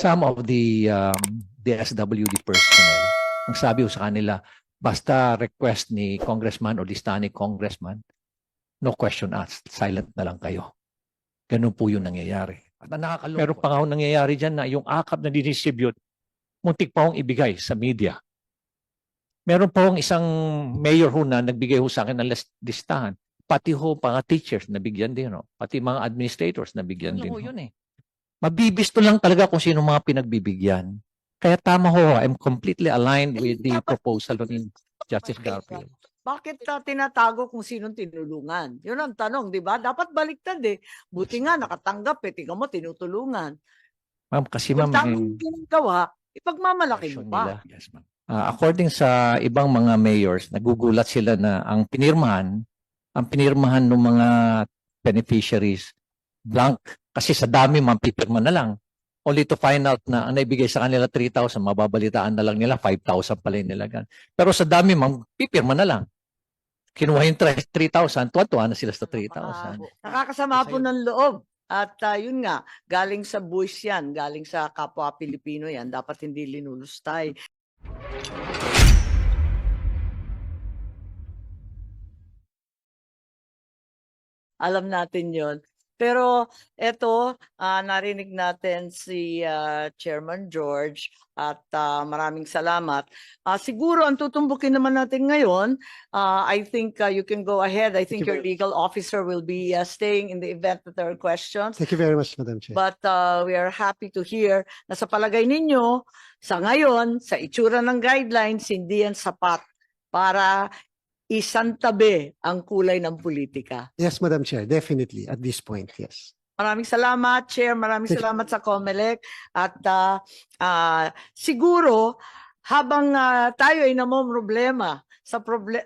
some of the SWD personnel, ang sabi ko sa kanila, basta request ni congressman o lista ni congressman, no question asked, silent na lang kayo. Ganun po yung nangyayari. At nakakalungkot. Pero pa nga nangyayari dyan na yung akap na distribute, muntik pa akong ibigay sa media. Meron pa akong isang mayor ho na nagbigay ho sa akin ng listahan. Pati ho mga teachers nabigyan din. No? Pati mga administrators nabigyan din. Ho. Yun eh. Mabibisto lang talaga kung sino mga pinagbibigyan. Kaya tama ho, I'm completely aligned with the proposal ni Justice Garfield. Bakit tinatago kung sinong tinulungan? Yun ang tanong, di ba? Dapat baliktad eh. Buti nga, nakatanggap eh. Tingnan mo, tinutulungan. Ma'am, kasi Kung ma'am... tamang ginagawa, ipagmamalaki mo pa. Yes, ma'am. According sa ibang mga mayors, nagugulat sila na ang pinirmahan ng mga beneficiaries, blank. Kasi sa dami, ma'am, pipirma na lang. Only to find out na ang naibigay sa kanila 3,000, mababalitaan na lang nila, 5,000 pala yung nilagan. Pero sa dami, ma'am, pipirma na lang. Kinuha yung 3,000, tuwa-tuwa na sila sa 3,000. Nakakasama po ng loob. At yun nga, galing sa buwis yan, galing sa kapwa Pilipino yan, dapat hindi linulustay. Alam natin yon. Pero eto, narinig natin si Chairman George at maraming salamat. Siguro ang tutumbukin naman natin ngayon, I think you can go ahead. I think your legal officer will be staying in the event that there are questions. Thank you very much, Madam Chair. But we are happy to hear na sa palagay ninyo, sa ngayon, sa itsura ng guidelines, hindi yan sapat para isantabi ang kulay ng politika. Yes, Madam Chair, definitely at this point, yes. Maraming salamat, Chair. Maraming salamat sa COMELEC. At siguro, habang tayo ay namomroblema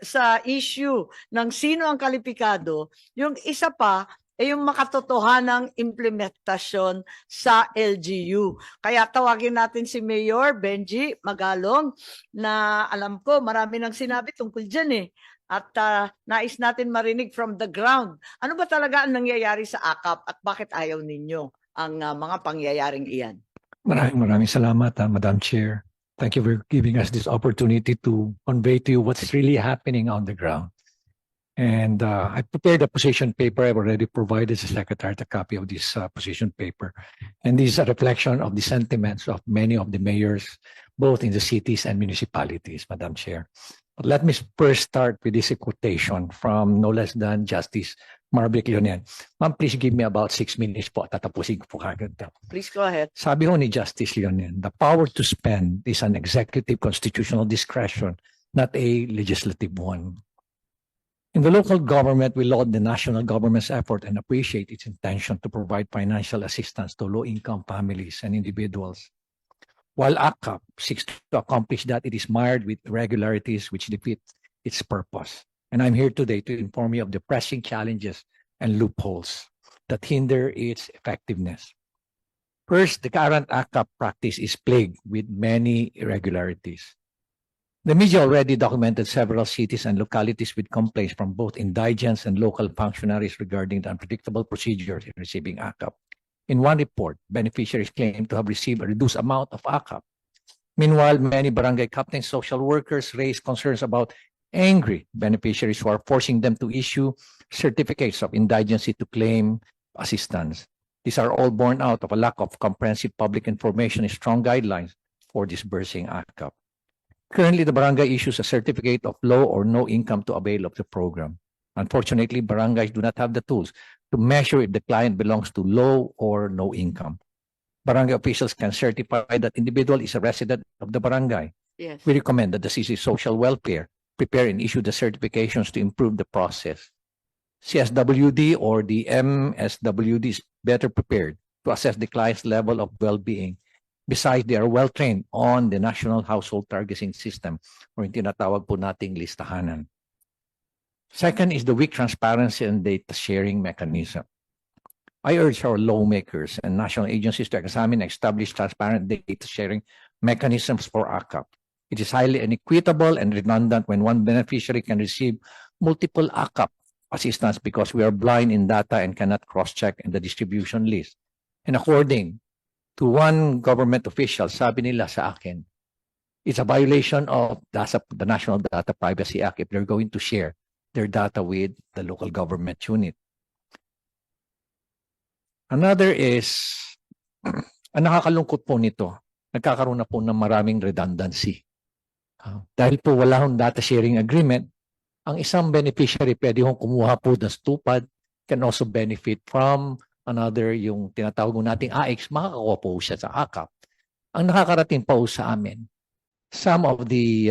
sa issue ng sino ang kalipikado, yung isa pa ay yung makatotohanang implementasyon sa LGU. Kaya tawagin natin si Mayor Benji Magalong na alam ko marami nang sinabi tungkol dyan eh. At nais natin marinig from the ground. Ano ba talaga ang nangyayari sa AKAP at bakit ayaw ninyo ang mga pangyayaring iyan? Maraming salamat, Madam Chair. Thank you for giving us this opportunity to convey to you what's really happening on the ground. And I prepared a position paper. I've already provided the Secretary a copy of this position paper. And this is a reflection of the sentiments of many of the mayors, both in the cities and municipalities, Madam Chair. But let me first start with this quotation from no less than Justice Marvick Leonen. Ma'am, please give me about 6 minutes po. Tatapusin ko po kagad. Please go ahead. Sabi ho ni Justice Leonen, the power to spend is an executive constitutional discretion, not a legislative one. In the local government, we laud the national government's effort and appreciate its intention to provide financial assistance to low-income families and individuals. While AKAP seeks to accomplish that, it is mired with irregularities which defeat its purpose. And I'm here today to inform you of the pressing challenges and loopholes that hinder its effectiveness. First, the current AKAP practice is plagued with many irregularities. The media already documented several cities and localities with complaints from both indigents and local functionaries regarding the unpredictable procedures in receiving AKAP. In one report, beneficiaries claim to have received a reduced amount of AKAP. Meanwhile, many barangay captains, social workers raise concerns about angry beneficiaries who are forcing them to issue certificates of indigency to claim assistance. These are all born out of a lack of comprehensive public information and strong guidelines for disbursing AKAP. Currently, the barangay issues a certificate of low or no income to avail of the program. Unfortunately, barangays do not have the tools to measure if the client belongs to low or no income. Barangay officials can certify that individual is a resident of the barangay. Yes. We recommend that the CC Social Welfare prepare and issue the certifications to improve the process. CSWD or the MSWD is better prepared to assess the client's level of well-being. Besides, they are well-trained on the National Household Targeting System or yung tinatawag po nating listahanan. Second is the weak transparency and data sharing mechanism. I urge our lawmakers and national agencies to examine and establish transparent data sharing mechanisms for AKAP. It is highly inequitable and redundant when one beneficiary can receive multiple AKAP assistance because we are blind in data and cannot cross-check in the distribution list. And according to one government official, sabi nila sa akin, it's a violation of the National Data Privacy Act if they're going to share their data with the local government unit. Another is, ang nakakalungkot po nito, nagkakaroon na po ng maraming redundancy. Dahil po wala hong data sharing agreement, ang isang beneficiary pwede hong kumuha po ng stupad, can also benefit from another, yung tinatawag nating AX, makakakuha po siya sa AKAP. Ang nakakarating po sa amin, some of the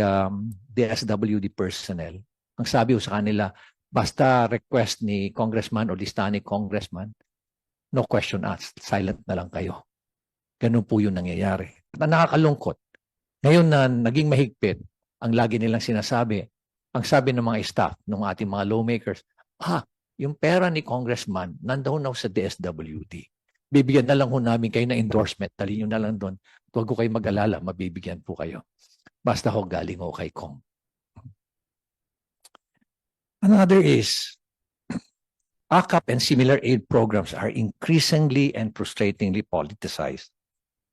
DSWD personnel, ang sabi ko sa kanila, basta request ni congressman o lista ni congressman, no question asked, silent na lang kayo. Ganun po yung nangyayari. At ang nakakalungkot, ngayon na naging mahigpit, ang lagi nilang sinasabi, ang sabi ng mga staff, ng ating mga lawmakers, yung pera ni congressman, nandoon na sa DSWD. Bibigyan na lang ho namin kayo ng endorsement, dali nyo na lang doon. Huwag ko kayo mag-alala, mabibigyan po kayo. Basta ho galing ho kay Kong. Another is, AKAP and similar aid programs are increasingly and frustratingly politicized.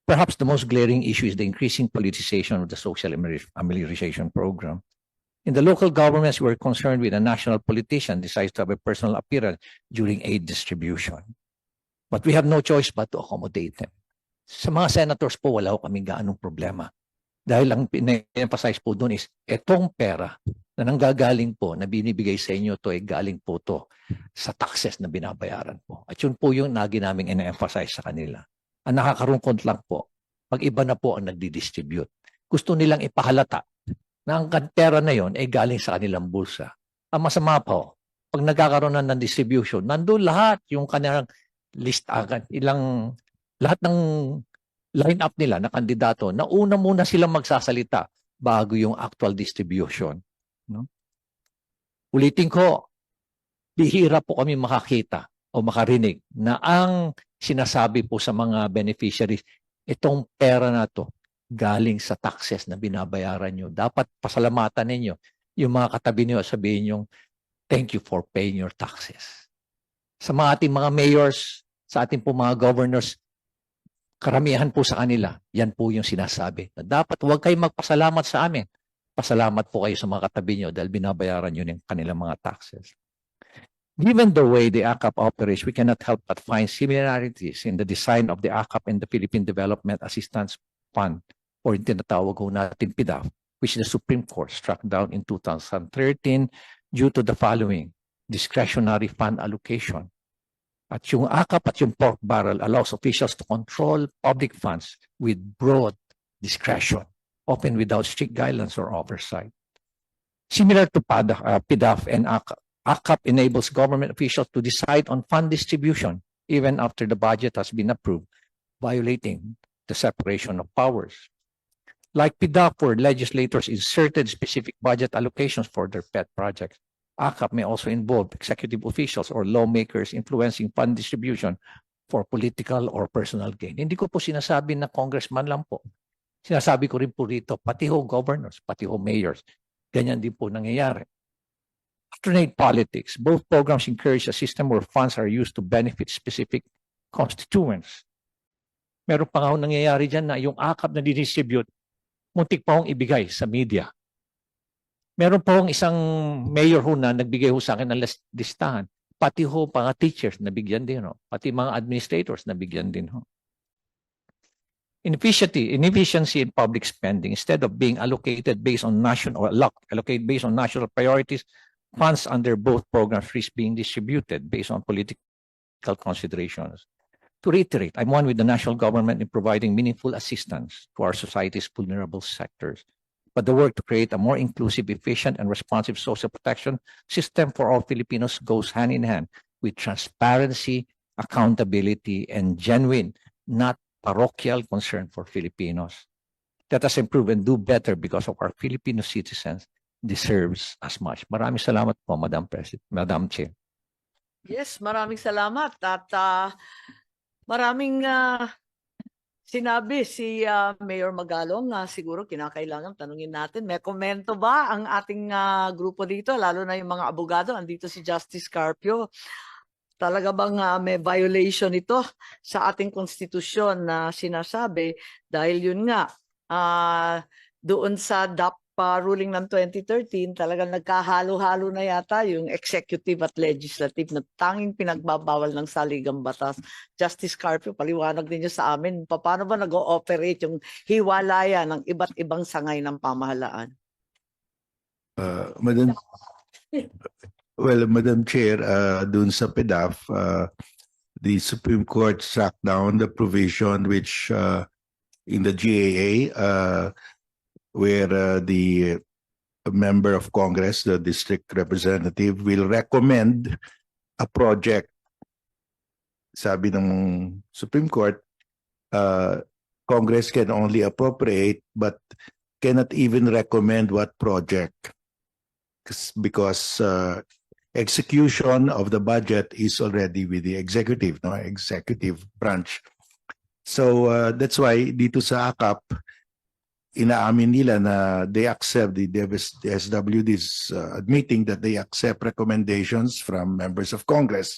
Perhaps the most glaring issue is the increasing politicization of the social amelioration program. In the local governments, we're concerned with a national politician decides to have a personal appearance during aid distribution. But we have no choice but to accommodate them. Sa mga senators po, wala ko kaming gaanong problema. Dahil ang pina-emphasize po doon is, etong pera na nanggagaling po, na binibigay sa inyo to, ay galing po to sa taxes na binabayaran po. At yun po yung lagi namin ina-emphasize sa kanila. Ang nakakarungkot lang po, pag iba na po ang nagdi-distribute. Gusto nilang ipahalata na ang pera na yon ay galing sa kanilang bulsa. Ang masama po, pag nagkakaroon na ng distribution, nandun lahat yung kanilang list agad, lahat ng line-up nila na kandidato, na una muna silang magsasalita bago yung actual distribution. No? Ulitin ko, bihira po kami makakita o makarinig na ang sinasabi po sa mga beneficiaries, itong pera na to, galing sa taxes na binabayaran nyo. Dapat pasalamatan ninyo yung mga katabi nyo at sabihin nyo, thank you for paying your taxes. Sa mga ating mga mayors, sa ating po mga governors, karamihan po sa kanila, yan po yung sinasabi. Na dapat huwag kayong magpasalamat sa amin. Pasalamat po kayo sa mga katabi nyo dahil binabayaran nyo yung kanilang mga taxes. Given the way the AKAP operates, we cannot help but find similarities in the design of the AKAP and the Philippine Development Assistance Fund, or yung tinatawag ko natin PDAF, which the Supreme Court struck down in 2013 due to the following: discretionary fund allocation. At yung AKAP at yung pork barrel allows officials to control public funds with broad discretion, often without strict guidelines or oversight. Similar to PDAF and AKAP enables government officials to decide on fund distribution even after the budget has been approved, violating the separation of powers. Like PDAP, where legislators inserted specific budget allocations for their pet projects, AKAP may also involve executive officials or lawmakers influencing fund distribution for political or personal gain. Hindi ko po sinasabi na congressman lang po. Sinasabi ko rin po rito, pati ho governors, pati ho mayors. Ganyan din po nangyayari. Alternate politics. Both programs encourage a system where funds are used to benefit specific constituents. Meron pa nga ho nangyayari dyan na yung AKAP na didistribute, muntik pa hong ibigay sa media. Meron pa hong isang mayor ho na nagbigay ho sa akin ng listahan. Pati ho mga teachers nabigyan din ho. Pati mga administrators nabigyan din ho. Inefficiency in public spending, instead of being allocated based on national priorities, funds under both programs risk being distributed based on political considerations. To reiterate, I'm one with the national government in providing meaningful assistance to our society's vulnerable sectors. But the work to create a more inclusive, efficient, and responsive social protection system for all Filipinos goes hand in hand with transparency, accountability, and genuine, not parochial concern for Filipinos. Let us improve and do better because of our Filipino citizens deserves as much. Maraming salamat po, Madam President, Madam Chair. Yes, maraming salamat. At maraming sinabi si Mayor Magalong, siguro kinakailangan tanungin natin, may komento ba ang ating grupo dito, lalo na yung mga abogado, andito si Justice Carpio. Talaga bang may violation ito sa ating konstitusyon na sinasabi dahil yun nga doon sa DAP ruling ng 2013 talagang nagkahalo-halo na yata yung executive at legislative na tanging pinagbabawal ng saligang batas. Justice Carpio, paliwanag ninyo sa amin paano ba nag-ooperate yung hiwalayan ng iba't ibang sangay ng pamahalaan? Madam, Madam Chair, dun sa PDAF, the Supreme Court struck down the provision which in the GAA where the member of Congress, the district representative, will recommend a project. Sabi ng Supreme Court, Congress can only appropriate but cannot even recommend what project because execution of the budget is already with the executive branch. So that's why dito sa AKAP, inaamin nila na they accept, the SWD is admitting that they accept recommendations from members of Congress.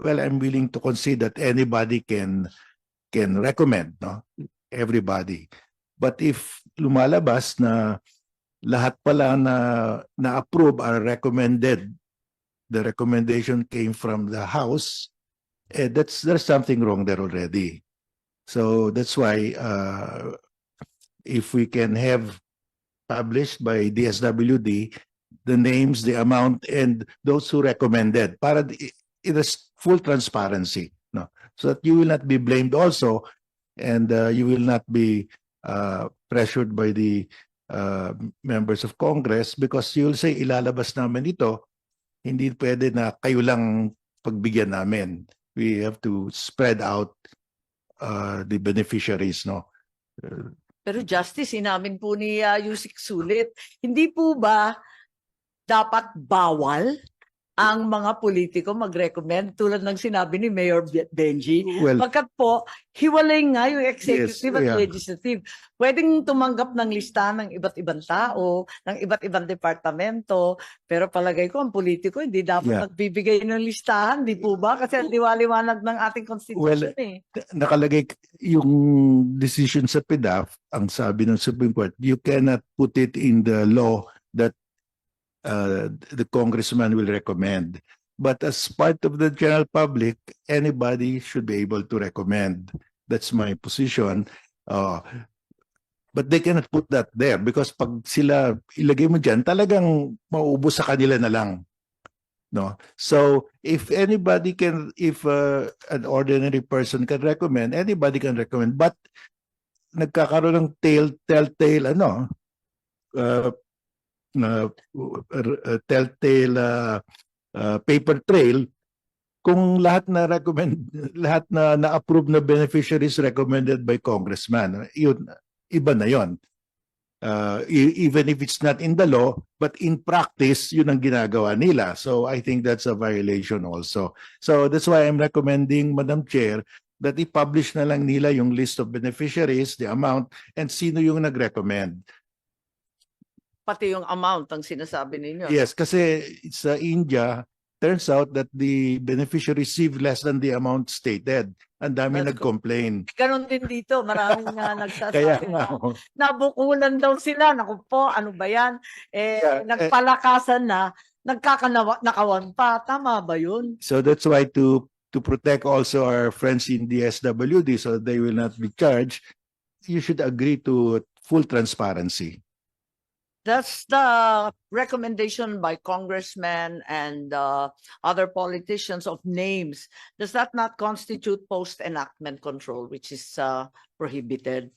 Well, I'm willing to concede that anybody can recommend, no? Everybody. But if lumalabas na lahat pala na approve are recommended, the recommendation came from the House, there's something wrong there already. So that's why if we can have published by DSWD the names, the amount, and those who recommended, para it is full transparency, no, so that you will not be blamed also, and you will not be pressured by the members of Congress because you'll say ilalabas namin ito, hindi pwede na kayo lang pagbigyan namin. We have to spread out the beneficiaries, no. Pero Justice, inamin po ni Yusik Sulit, hindi po ba dapat bawal ang mga politiko mag-recommend tulad ng sinabi ni Mayor Benji? Well, Pagkat po, hiwalay nga yung executive at yeah. legislative. Pwedeng tumanggap ng listahan ng iba't ibang tao, ng iba't ibang departamento, pero palagay ko ang politiko hindi dapat nagbibigay ng listahan, di po ba? Kasi ang liwaliwanag ng ating constitution nakalagay yung decision sa PDAF, ang sabi ng Supreme Court, you cannot put it in the law that the congressman will recommend. But as part of the general public, anybody should be able to recommend. That's my position. But they cannot put that there because pag sila ilagay mo dyan, talagang mauubos sa kanila na lang. No? So if anybody can, if an ordinary person can recommend, anybody can recommend. But nagkakaroon ng telltale paper trail kung lahat na recommend, lahat na na-approve na beneficiaries recommended by congressman. Yun, iba na yon. Even if it's not in the law, but in practice, yun ang ginagawa nila. So I think that's a violation also. So that's why I'm recommending, Madam Chair, that i-publish na lang nila yung list of beneficiaries, the amount, and sino yung nag-recommend. Pati yung amount ang sinasabi ninyo. Yes, kasi sa India, turns out that the beneficiary received less than the amount stated. Ang dami nag-complain. Ganon din dito. Maraming nga nagsasabi Kaya na nga. nabukulan daw sila. Naku po, ano ba yan? Nagpalakasan na, nakawan pa. Tama ba yun? So that's why to protect also our friends in the SWD so they will not be charged, you should agree to full transparency. That's the recommendation by congressmen and other politicians of names. Does that not constitute post-enactment control, which is prohibited?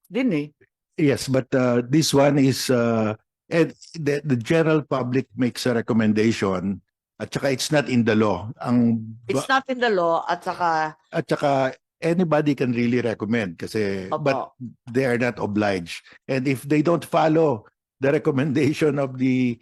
Din Yes, but this one is, and the general public makes a recommendation at saka it's not in the law. It's not in the law at saka anybody can really recommend kasi Opo. but they are not obliged, and if they don't follow the recommendation of the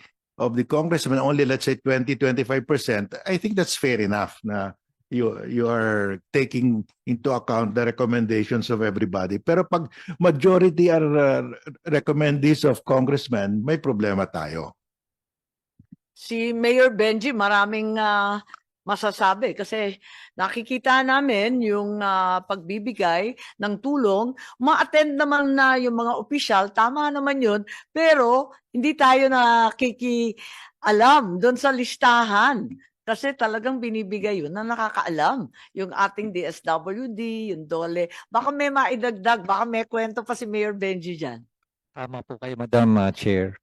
congressman, only let's say 20-25%, I think that's fair enough na you are taking into account the recommendations of everybody. Pero pag majority are recommendees of congressman, may problema tayo. Si Mayor Benji maraming masasabi kasi nakikita namin yung pagbibigay ng tulong, ma-attend naman na yung mga opisyal, tama naman yun, pero hindi tayo nakikialam doon sa listahan. Kasi talagang binibigay yun na nakakaalam. Yung ating DSWD, yung DOLE. Baka may maidagdag, baka may kwento pa si Mayor Benji dyan. Tama po kayo, Madam Chair.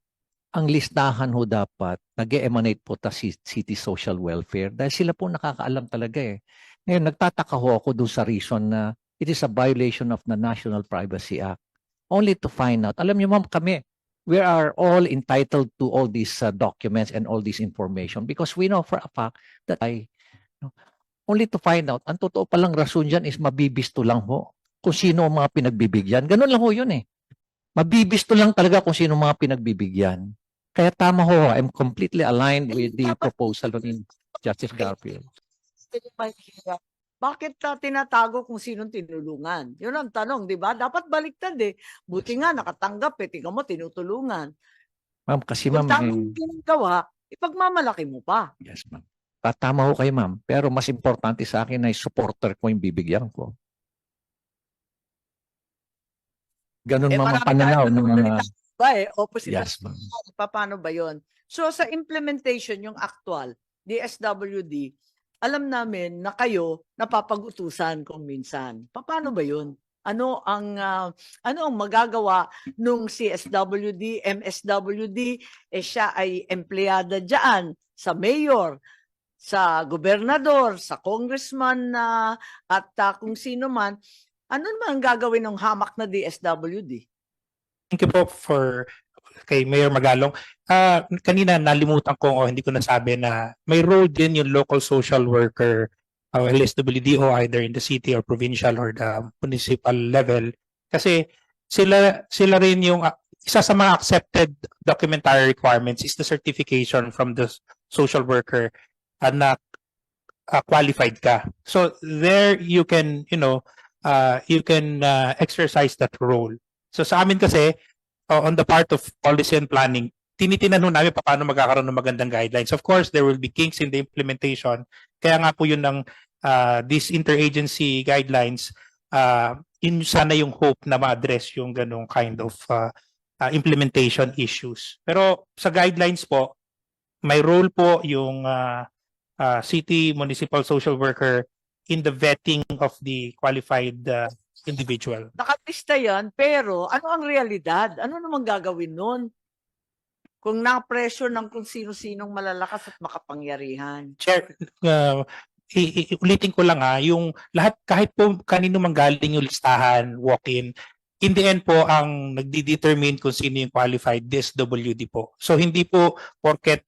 Ang listahan ho dapat, nag-emanate po ta City Social Welfare dahil sila po nakakaalam talaga eh. Ngayon, nagtataka ho ako doon sa reason na it is a violation of the National Privacy Act. Only to find out. Alam niyo ma'am, kami, we are all entitled to all these documents and all this information because we know for a fact that only to find out, ang totoo palang rason dyan is mabibisto lang ho kung sino ang mga pinagbibigyan. Ganun lang ho yun eh. Mabibisto lang talaga kung sino mga pinagbibigyan. Kaya tama ho, I'm completely aligned with the proposal of Justice Garfield. Bakit tinatago kung sinong tinulungan? Yun ang tanong, di ba? Dapat baliktad eh. Buti nga nakatanggap eh. Tingnan mo, tinutulungan. Ma'am, kasi Kung ma'am, tamang ginagawa, ipagmamalaki mo pa. yes ma'am. Tama ho kayo ma'am. Pero mas importante sa akin ay supporter ko yung bibigyan ko. Ganun ma'am ang marami pananaw tayong ng mga... nagsalita ba opposite. Yes ma'am. Paano ba yon? So sa implementation, yung actual, DSWD, alam namin na kayo napapag-utusan kung minsan. Paano ba yun? Ano ang magagawa nung CSWD, MSWD, siya ay empleyada diyan sa mayor, sa gobernador, sa congressman at kung sino man. Ano naman ang gagawin ng hamak na DSWD? Thank you po for kay Mayor Magalong. Kanina nalimutan ko o hindi ko nasabi na may role din yung local social worker o LSWD o either in the city or provincial or the municipal level. Kasi sila rin yung isa sa mga accepted documentary requirements is the certification from the social worker na qualified ka. So there you can, exercise that role. So sa amin kasi, on the part of policy and planning, tinitinan namin paano magkakaroon ng magandang guidelines. Of course, there will be kinks in the implementation. Kaya nga po yun ng these interagency guidelines, yun sana yung hope na ma-address yung ganong kind of implementation issues. Pero sa guidelines po, may role po yung city municipal social worker in the vetting of the qualified individual. Nakatista yan, pero ano ang realidad? Ano naman gagawin nun? Kung na-pressure ng kung sino-sinong malalakas at makapangyarihan. Chair, ulitin ko lang yung lahat, kahit po kanino manggaling yung listahan, walk-in, in the end po, ang nagdi-determine kung sino yung qualified, DSWD po. So hindi po porket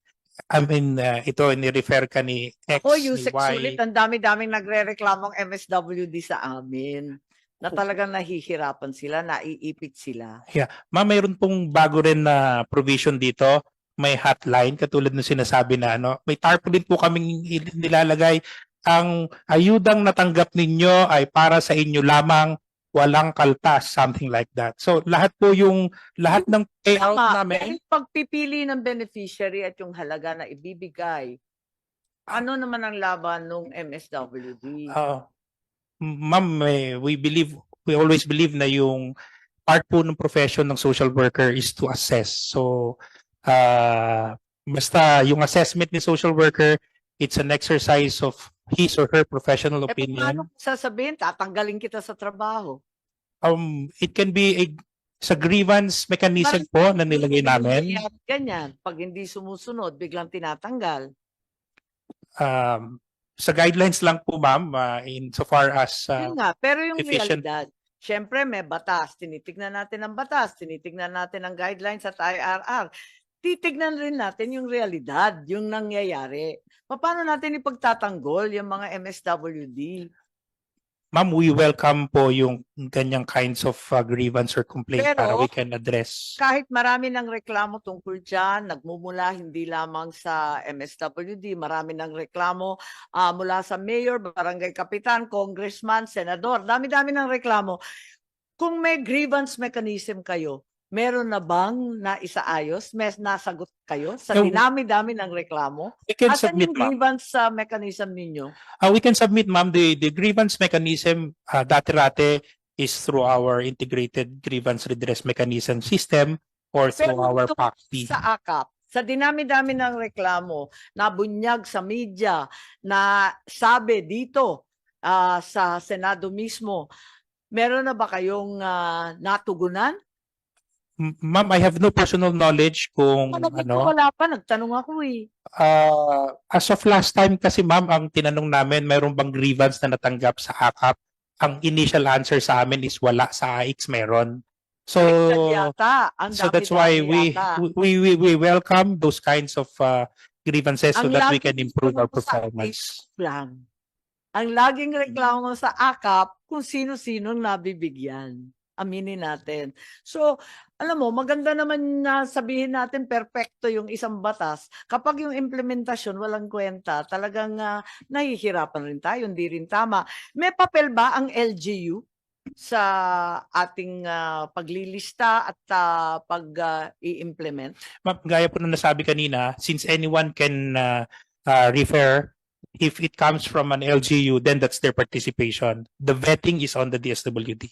ito ni-refer ka ni X, O, ni Yusek Y. Sulit, ang dami-daming nagre-reklamong MSWD sa amin na talagang nahihirapan sila, naiipit sila. Ma'am, mayroon pong bago rin na provision dito. May hotline, katulad ng sinasabi na may tarpaulin po kaming nilalagay. Ang ayudang natanggap ninyo ay para sa inyo lamang, walang kaltas, something like that. So lahat ng payout namin. Yung pagpipili ng beneficiary at yung halaga na ibibigay, ano naman ang laban ng MSWD? Ma'am, we always believe na yung part po ng profession ng social worker is to assess. So, basta yung assessment ni social worker, it's an exercise of his or her professional opinion. Paano sasabihin, tatanggalin kita sa trabaho? It can be sa grievance mechanism po na nilagay namin. Ganyan, pag hindi sumusunod, biglang tinatanggal. Sa guidelines lang po ma'am, insofar as Yun nga, pero yung efficient. realidad, syempre may batas, tinitignan natin ang batas, tinitignan natin ang guidelines at IRR. Titignan rin natin yung realidad, yung nangyayari. Paano natin ipagtatanggol yung mga MSWD? Ma'am, we welcome po yung ganyang kinds of grievance or complaint Pero, para we can address. Kahit marami ng reklamo tungkol dyan, nagmumula hindi lamang sa MSWD, marami ng reklamo mula sa mayor, barangay kapitan, congressman, senador, dami-dami ng reklamo. Kung may grievance mechanism kayo, meron na bang naisaayos? May nasagot kayo sa No. dinami-dami ng reklamo? We can Asan submit, yung ma'am. grievance mechanism ninyo? We can submit, ma'am, the grievance mechanism dati-rate is through our integrated grievance redress mechanism system or through Pero our ito PACT. sa AKAP, sa dinami-dami ng reklamo, nabunyag sa media, na sabi dito sa Senado mismo, meron na ba kayong natugunan? Ma'am, I have no personal knowledge kung Palagi ko ano. wala pa, nagtanong ako eh. As of last time kasi, ma'am, ang tinanong namin, mayroon bang grievance na natanggap sa AKAP? Ang initial answer sa amin is wala, sa AIX meron. So, Yata, ang so that's why dami-dami yata. we welcome those kinds of grievances so Ang that we lagi can improve our ko sa performance. lang. Ang laging reklamo sa AKAP kung sino-sinong nabibigyan. Aminin natin. So, alam mo, maganda naman na sabihin natin perfecto yung isang batas. Kapag yung implementasyon walang kwenta, talagang nahihirapan rin tayo, hindi rin tama. May papel ba ang LGU sa ating paglilista at pag-i-implement? Ma'am, gaya po na nasabi kanina, since anyone can refer, if it comes from an LGU, then that's their participation. The vetting is on the DSWD.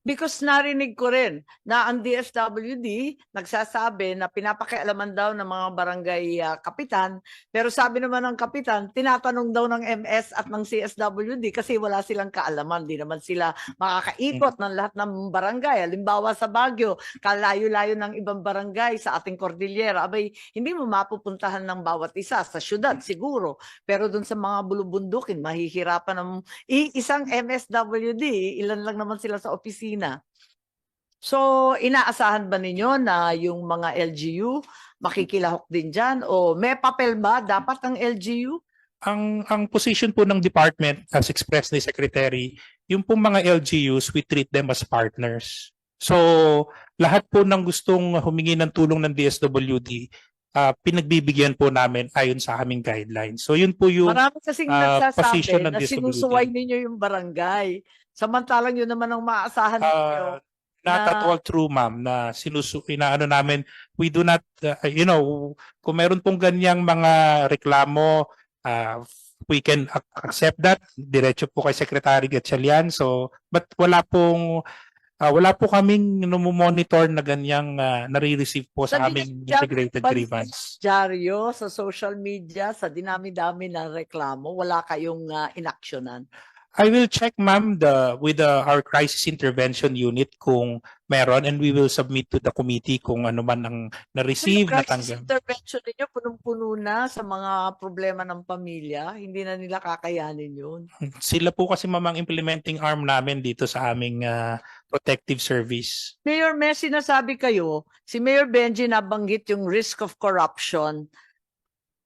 Because narinig ko rin na ang DSWD nagsasabi na pinapakialaman daw ng mga barangay kapitan, pero sabi naman ng kapitan, tinatanong daw ng MS at ng CSWD kasi wala silang kaalaman. Di naman sila makakaikot ng lahat ng barangay. Halimbawa sa Baguio, kalayo-layo ng ibang barangay sa ating Cordillera. Abay, hindi mo mapupuntahan ng bawat isa. Sa syudad, siguro. Pero dun sa mga bulubundukin, mahihirapan ng isang MSWD. Ilan lang naman sila sa opisina. So, inaasahan ba ninyo na yung mga LGU makikilahok din dyan? O may papel ba dapat ang LGU? Ang position po ng department, as expressed ni Secretary, yung pong mga LGUs, we treat them as partners. So, lahat po ng gustong humingi ng tulong ng DSWD, pinagbibigyan po namin ayon sa aming guidelines. So, yun po yung Marami kasing position nagsasabi ng na DSWD. sinusuway ninyo yung barangay. Samantalang yun naman ang maaasahan ninyo. Not at all true, ma'am, na inaano namin, we do not, kung meron pong ganyang mga reklamo, we can accept that. Diretso po kay Secretary Gatchalian. So, but wala po kaming monitor na ganyang nare-receive po sa aming integrated grievance. Dyaryo, sa social media, sa dinami-dami ng reklamo, wala kayong inaksyonan. I will check, ma'am, with our crisis intervention unit kung meron, and we will submit to the committee kung ano man ang na-receive, Crisis natanggap. intervention ninyo, punong-puno na sa mga problema ng pamilya. Hindi na nila kakayanin yun. Sila po kasi, ma'am, ang implementing arm namin dito sa aming protective service. Mayor, may sinasabi kayo, si Mayor Benji nabanggit yung risk of corruption.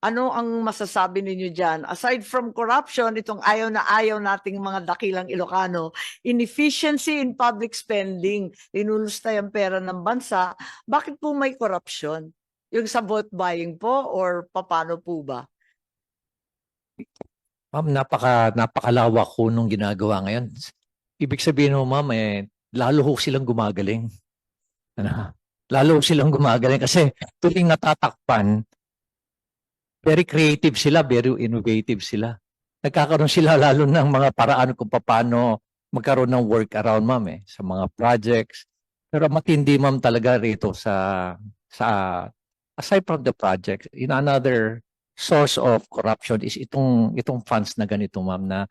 Ano ang masasabi ninyo dyan? Aside from corruption, itong ayaw na ayaw nating mga dakilang Ilocano, inefficiency in public spending, linulustay ang pera ng bansa, bakit po may corruption? Yung sa vote buying po or paano po ba? Ma'am, napakalawak ko nung ginagawa ngayon. Ibig sabihin mo, ma'am, lalo ho silang gumagaling. Lalo ho silang gumagaling kasi tuwing natatakpan, very creative sila, very innovative sila. Nagkakaroon sila lalo ng mga paraan kung paano magkaroon ng workaround, ma'am, sa mga projects. Pero matindi, ma'am, talaga rito sa aside from the project, in another source of corruption is itong funds na ganito, ma'am, na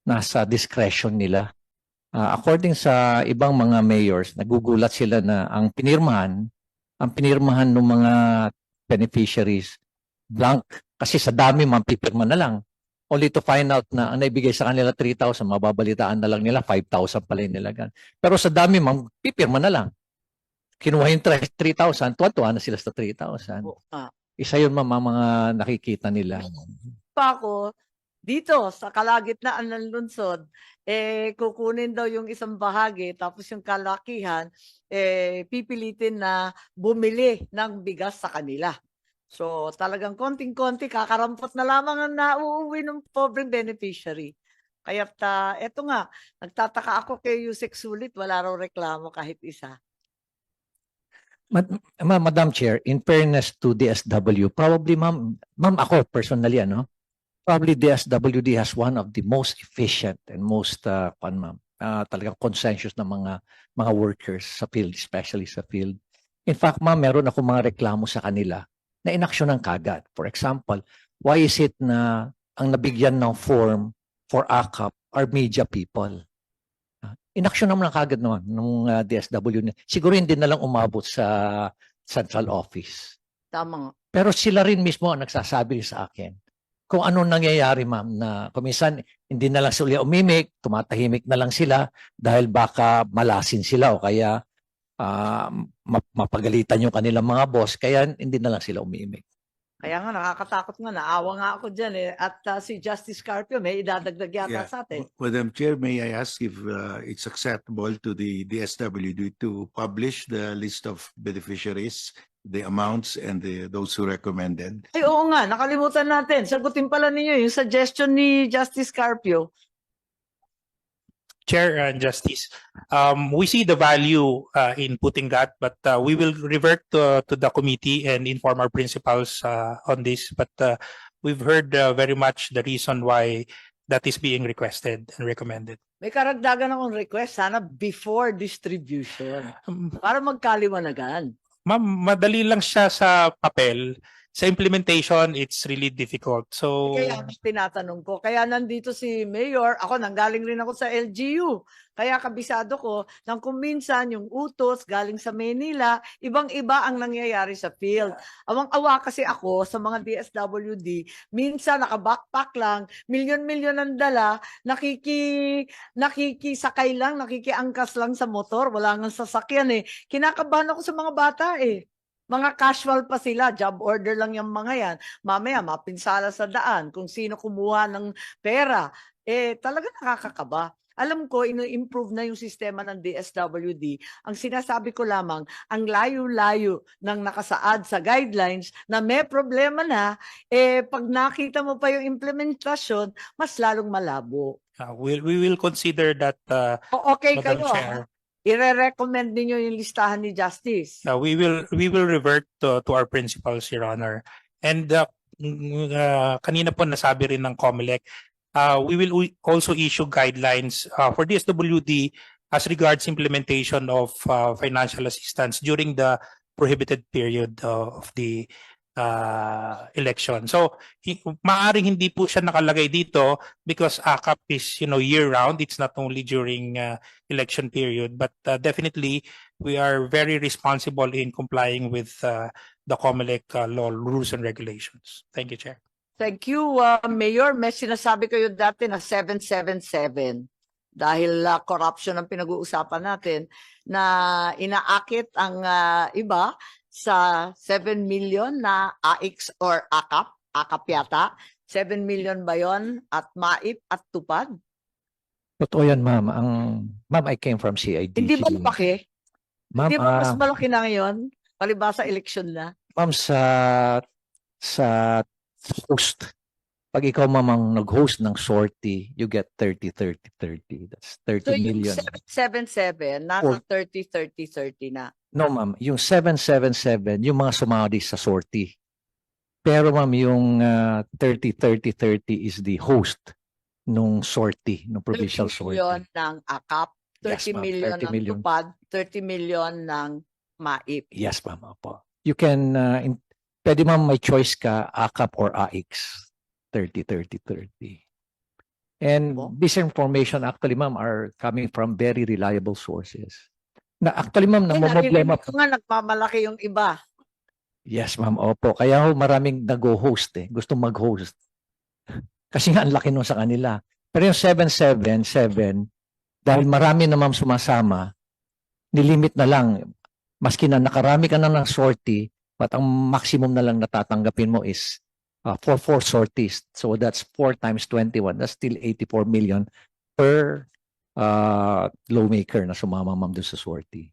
nasa discretion nila. According sa ibang mga mayors, nagugulat sila na ang pinirmahan ng mga beneficiaries blank. Kasi sa dami, pipirma na lang. Only to find out na ang naibigay sa kanila 3,000, mababalitaan na lang nila 5,000 pala yung nilagan. Pero sa dami, pipirma na lang. Kinuha yung 3,000, tuwa-tuwa na sila sa 3,000. Isa yun, mga nakikita nila. Pa ako, dito sa kalagitnaan ng lungsod, kukunin daw yung isang bahagi, tapos yung kalakihan, pipilitin na bumili ng bigas sa kanila. So talagang konting-konti, kakarampot na lamang ang nauuwi ng pobreng beneficiary. Kaya't eto nga, nagtataka ako kay Yusek Sulit, wala raw reklamo kahit isa. Madam Chair, in fairness to DSW, probably ma'am ako personally, probably DSWD has one of the most efficient and most talagang consensus ng mga workers sa field, especially sa field. In fact, ma'am, meron ako mga reklamo sa kanila na inaksyonan kagad. For example, why is it na ang nabigyan ng form for AKAP are media people? Inaksyon naman kagad naman nung DSW. Siguro hindi na lang umabot sa central office. Tama nga. Pero sila rin mismo ang nagsasabi sa akin kung ano nangyayari, ma'am, na kuminsan hindi na lang sila umimik, tumatahimik na lang sila dahil baka malasin sila o kaya mapagalitan yung kanilang mga boss, kaya hindi na lang sila umimik. Kaya nga, nakakatakot nga. Naawa nga ako dyan eh. At si Justice Carpio may idadagdag yata sa atin. Madam Chair, may I ask if it's acceptable to the DSWD to publish the list of beneficiaries, the amounts, and those who recommended? Ay, oo nga, nakalimutan natin. Sagutin pala ninyo yung suggestion ni Justice Carpio. Chair and Justice, we see the value in putting that, but we will revert to the committee and inform our principals on this. But we've heard very much the reason why that is being requested and recommended. May karagdagan akong request, sana before distribution. Para magkaliwanagan. Ma'am, madali lang siya sa papel. Sa implementation, it's really difficult. So, Kaya tinatanong ko. Kaya nandito si Mayor, ako nanggaling rin ako sa LGU. Kaya kabisado ko nang kung minsan yung utos galing sa Manila, ibang-iba ang nangyayari sa field. Awang-awa kasi ako sa mga DSWD, minsan naka-backpack lang, milyon-milyon ang dala, nakikisakay lang, nakikiangkas lang sa motor, wala nang sasakyan eh. Kinakabahan ako sa mga bata eh. Mga casual pa sila, job order lang yung mga yan. Mamaya, mapinsala sa daan kung sino kumuha ng pera. Talaga nakakakaba. Alam ko, ino-improve na yung sistema ng DSWD. Ang sinasabi ko lamang, ang layo-layo ng nakasaad sa guidelines na may problema na, pag nakita mo pa yung implementasyon, mas lalong malabo. we will consider that, Okay Madam kayo, Chair. I-recommend ninyo yung listahan ni Justice. We will revert to our principals, Your Honor. And kanina po nasabi rin ng COMELEC, we will also issue guidelines for DSWD as regards implementation of financial assistance during the prohibited period of the election. So, maaring hindi po siya nakalagay dito because AKAP is, year-round. It's not only during election period, but definitely we are very responsible in complying with the COMELEC law, rules, and regulations. Thank you, Chair. Thank you, Mayor. May sinasabi kayo dati na 777 dahil corruption ang pinag-uusapan natin na inaakit ang iba sa 7 million na AX or AKAP yata. 7 million ba yun? At MAIP at tupad? Totoo yan, ma'am. Ma'am, I came from CIDG. Hindi ba malaki? Ma'am, Hindi ba mas malaki na ngayon? Palibasa election na. ma'am, sa host, pag ikaw mamang nag-host ng sortie, you get 30-30-30. That's 30 So yung million. 777, nasa 30-30-30 na. No, ma'am. Yung 777, yung mga sumali sa sortie. Pero ma'am, yung 30-30-30 is the host nung sortie, nung provincial 30 million sortie. ng AKAP, 30 Yes, ma'am. million 30 ng million. tupad, 30 million ng MAIP. Yes, ma'am. Opo. You can, pwede ma'am may choice ka, AKAP or AX. 30-30-30. And Opo. this information actually, ma'am, are coming from very reliable sources. Na actually, ma'am, namomblema. Narinig ko nga nagmamalaki yung iba. Yes, ma'am. Opo. Kaya ho, maraming nag-host Gusto mag-host. Kasi nga, ang laki nun sa kanila. Pero yung 777, dahil marami na ma'am sumasama, nilimit na lang. Maski na nakarami ka na ng sortie, but ang maximum na lang natatanggapin mo is for 4 sorties. So that's 4 times 21. That's still 84 million per lawmaker na sumama ma'am doon sa sortie.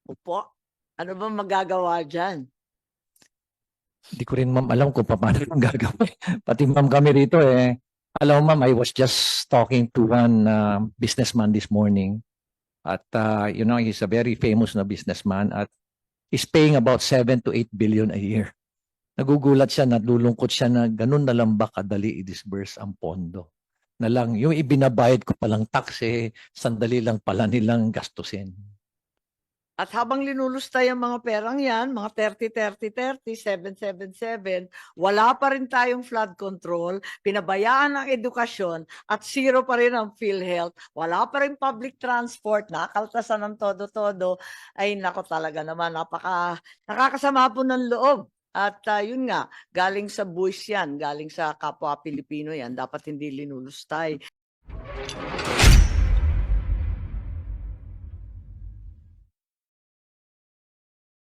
Opo. Ano ba magagawa dyan? Hindi ko rin ma'am alam kung paano ang gagawin. Pati ma'am kami rito Hello, ma'am. I was just talking to one businessman this morning. At, he's a very famous na businessman at he's paying about 7 to 8 billion a year. Nagugulat siya, nalulungkot siya na ganun na lang ba kadali i-disburse ang pondo. Na lang, yung ibinabayad ko palang tax, sandali lang pala nilang gastusin. At habang linulustay ang mga perang yan, mga 30, 777, wala pa rin tayong flood control, pinabayaan ang edukasyon, at zero pa rin ang PhilHealth, wala pa rin public transport, nakakaltasan ng todo-todo, ay nako talaga naman, nakakasama po ng loob. At yun nga, galing sa buwis yan, galing sa kapwa Pilipino yan, dapat hindi linulustay.